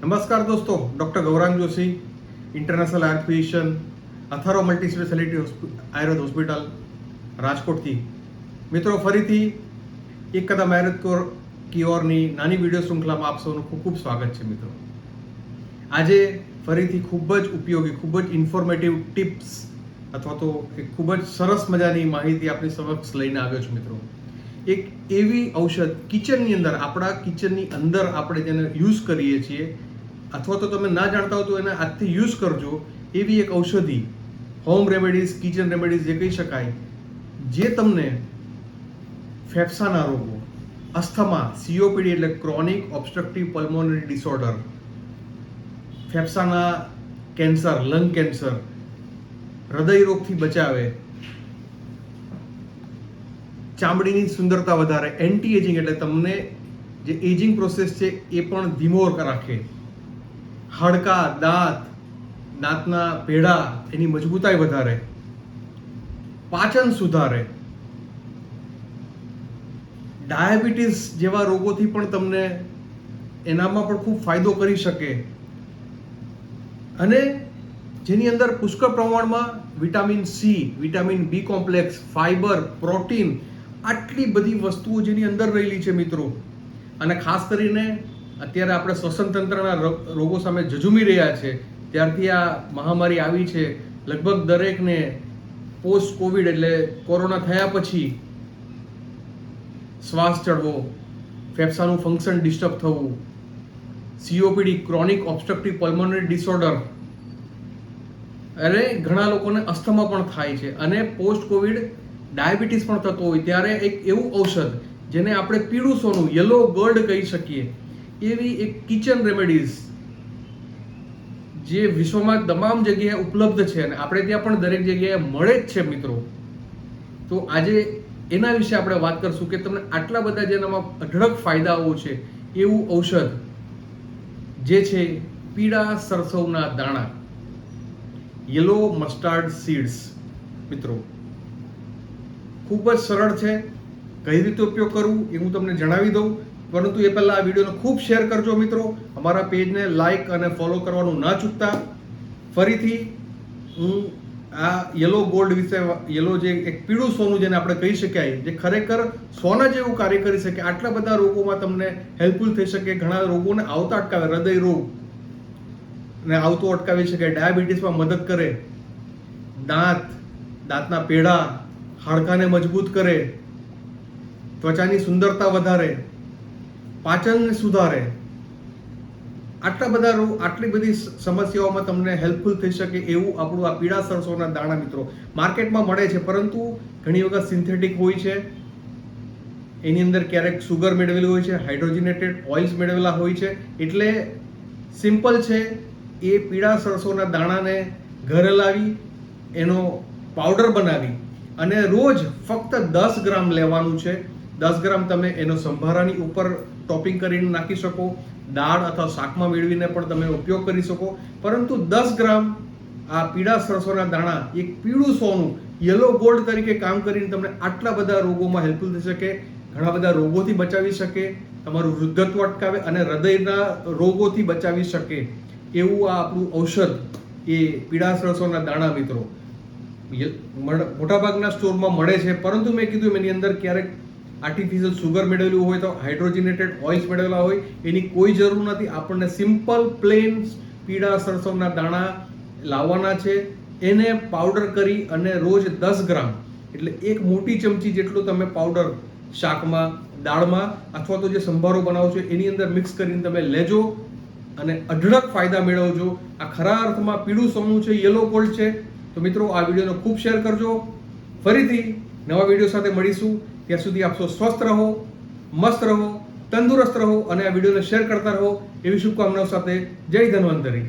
નમસ્કાર દોસ્તો, doctor Gaurang Joshi, international Ayurveda physician, Atharo multi speciality Ayurveda hospital રાજકોટથી. મિત્રો, ફરીથી એક કદમ આયુર્વેદ કી ઓરની નાની વિડીયો શૃંખલામાં આપ સૌનું ખૂબ ખૂબ સ્વાગત છે. મિત્રો, આજે ફરીથી ખૂબ જ ઉપયોગી, ખૂબ જ ઇન્ફોર્મેટિવ ટિપ્સ અથવા તો એક ખૂબ જ સરસ મજાની માહિતી આપની સમક્ષ લઈને આવ્યો છું. મિત્રો, એક એવી ઔષધ કિચનની અંદર, આપણા કિચનની અંદર આપણે જેને યુઝ કરીએ છીએ, અથવા તો તમે ના જાણતા હો તો એને આજથી યુઝ કરજો. એવી એક ઔષધિ, હોમ રેમેડીઝ, કિચન રેમેડીઝ જે કહી શકાય, જે તમને ફેફસાના રોગો, અસ્થમા, COPD એટલે ક્રોનિક ઓબ્સ્ટ્રક્ટિવ પલ્મોનરી ડિસઓર્ડર, ફેફસાના કેન્સર, લંગ કેન્સર, હૃદય રોગથી બચાવે, ચામડીની સુંદરતા વધારે, એન્ટી એજિંગ એટલે તમને જે એજિંગ પ્રોસેસ છે એ પણ ધીમો રાખે, હાડકાં, દાંતના પેઢા એની મજબૂતાઈ વધારે, પાચન સુધારે, ડાયાબિટીસ જેવા રોગોથી પણ તમને એનામાં પણ ખૂબ ફાયદો કરી શકે, અને જેની અંદર પુષ્કળ પ્રમાણમાં vitamin C, vitamin B complex, fibre, protein, આટલી બધી વસ્તુઓ જેની અંદર રહેલી છે. મિત્રો, અને ખાસ કરીને અત્યારે આપણે શ્વસન તંત્રના રોગો સામે ઝઝૂમી રહ્યા છે. ત્યારથી આ મહામારી આવી છે, લગભગ દરેકને પોસ્ટ કોવિડ એટલે કોરોના થયા પછી શ્વાસ ચડવો, ફેફસાનું ફંક્શન ડિસ્ટર્બ થવું, COPD chronic obstructive pulmonary disorder, અને ઘણા લોકોને અસ્થમા પણ થાય છે, અને પોસ્ટ કોવિડ ડાયાબિટીસ પણ થતો હોય. ત્યારે એક એવું ઔષધ જેને આપણે પીળું સોનું, યલો ગોલ્ડ કહી શકીએ, એવી એક કિચન રેમેડીઝ જે વિશ્વમાં તમામ જગ્યાએ ઉપલબ્ધ છે અને આપણે ત્યાં પણ દરેક જગ્યાએ મળે જ છે. મિત્રો, તો આજે એના વિશે આપણે વાત કરશું કે તમને આટલા બધા જેનામાં અઢળક ફાયદાઓ છે એવું ઔષધ જે છે પીળા સરસવના દાણા, યલો મસ્ટાર્ડ સીડ્સ. મિત્રો, ખૂબ જ સરળ છે, કઈ રીતે ઉપયોગ કરવું એ હું તમને જણાવી દઉં, પરંતુ એ પહેલાં આ વિડીયોને ખૂબ શેર કરજો. મિત્રો, અમારા પેજને લાઇક અને ફોલો કરવાનું ના ચૂકતા. ફરીથી હું આ યલો ગોલ્ડ વિશે, યલો જે એક પીળું સોનું જેને આપણે કહી શકાય, જે ખરેખર સોના જેવું કાર્ય કરી શકે, આટલા બધા રોગોમાં તમને હેલ્પફુલ થઈ શકે, ઘણા રોગોને આવતા અટકાવે, હૃદય રોગ ને આવતો અટકાવી શકે, ડાયાબિટીસમાં મદદ કરે, દાંતના પેઢા, હાડકાને મજબૂત કરે, ત્વચાની સુંદરતા વધારે, પાચનને સુધારે, આટલા બધા રોગ, આટલી બધી સમસ્યાઓમાં તમને હેલ્પફુલ થઈ શકે એવું આપણું આ પીળા સરસોના દાણા. મિત્રો, માર્કેટમાં મળે છે, પરંતુ ઘણી વખત સિન્થેટિક હોય છે, એની અંદર ક્યારેક સુગર મેળવેલી હોય છે, હાઇડ્રોજનેટેડ ઓઇલ્સ મેળવેલા હોય છે. એટલે સિમ્પલ છે, એ પીળા સરસોના દાણાને ઘરે લાવી એનો પાવડર બનાવી અને રોજ ફક્ત 10 ગ્રામ લેવાનું છે. 10 ગ્રામ તમે એનો સંભારાની ઉપર ટોપિંગ કરીને નાખી શકો, દાળ અથવા શાકમાં મેળવીને પણ તમે ઉપયોગ કરી શકો, પરંતુ 10 ગ્રામ આ પીળા સરસોના દાણા, એક પીળું સોનું, યલો ગોલ્ડ તરીકે કામ કરીને તમને આટલા બધા રોગોમાં હેલ્પફુલ થઈ શકે, ઘણા બધા રોગોથી બચાવી શકે, તમારું વૃદ્ધત્વ અટકાવે અને હૃદયના રોગોથી બચાવી શકે એવું આ આપણું ઔષધ, એ પીળા સરસોના દાણા. મિત્રો, મોટાભાગના સ્ટોરમાં મળે છે, પરંતુ મેં કીધું એની અંદર ક્યારેક આર્ટિફિશિયલ સુગર મેળવેલું હોય તો હાઇડ્રોજનેટેડ ઓઇલ્સ મેળવેલા હોય, એની કોઈ જરૂર નથી. આપણને સિમ્પલ પ્લેન પીળા સરસવના દાણા લાવવાના છે, એને પાવડર કરી અને રોજ 10 ગ્રામ એટલે એક મોટી ચમચી જેટલું તમે પાવડર શાકમાં, દાળમાં અથવા તો જે સંભારો બનાવો છો એની અંદર મિક્સ કરીને તમે લેજો અને અઢળક ફાયદા મેળવજો. આ ખરા અર્થમાં પીળું સોનું છે, યલો ગોલ્ડ છે. તો મિત્રો, આ વિડીયોને ખૂબ શેર કરજો. ફરીથી નવા વિડીયો સાથે મળીશું. ત્યાં સુધી આપ સૌ સ્વસ્થ રહો, મસ્ત રહો, તંદુરસ્ત રહો અને આ વિડીયોને શેર કરતા રહો એવી શુભકામનાઓ સાથે જય ધન્વંતરી.